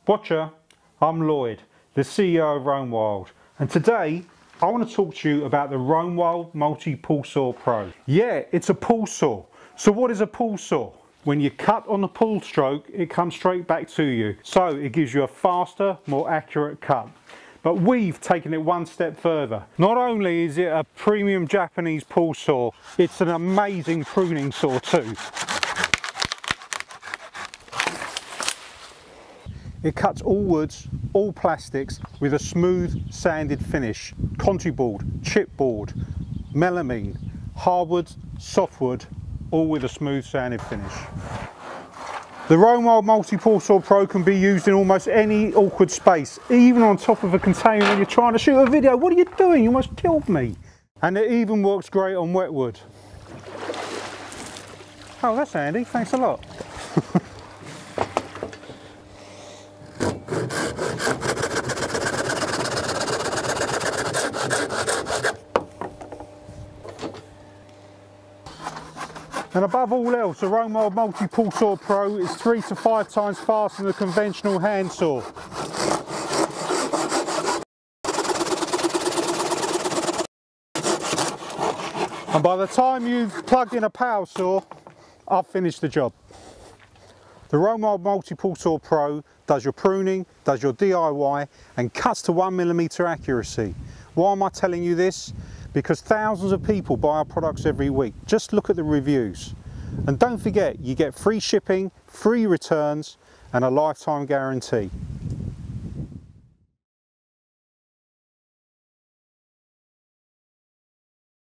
Watcher, I'm Lloyd, the CEO of Roamwild, and today I want to talk to you about the Roamwild Multi-Pull Saw Pro. Yeah, it's a pull saw. So what is a pull saw? When you cut on the pull stroke, it comes straight back to you. So it gives you a faster, more accurate cut. But we've taken it one step further. Not only is it a premium Japanese pull saw, it's an amazing pruning saw too. It cuts all woods, all plastics with a smooth sanded finish. Contoboard, chipboard, melamine, hardwood, softwood, all with a smooth sanded finish. The Roamwild Multi-Pull Saw Pro can be used in almost any awkward space, even on top of a container when you're trying to shoot a video. What are you doing? You almost killed me. And it even works great on wet wood. Oh, that's handy. Thanks a lot. And above all else, the Roamwild Multi-Pull Saw Pro is 3 to 5 times faster than a conventional hand saw. And by the time you've plugged in a power saw, I've finished the job. The Roamwild Multi-Pull Saw Pro does your pruning, does your DIY, and cuts to 1mm accuracy. Why am I telling you this? Because thousands of people buy our products every week. Just look at the reviews. And don't forget, you get free shipping, free returns, and a lifetime guarantee.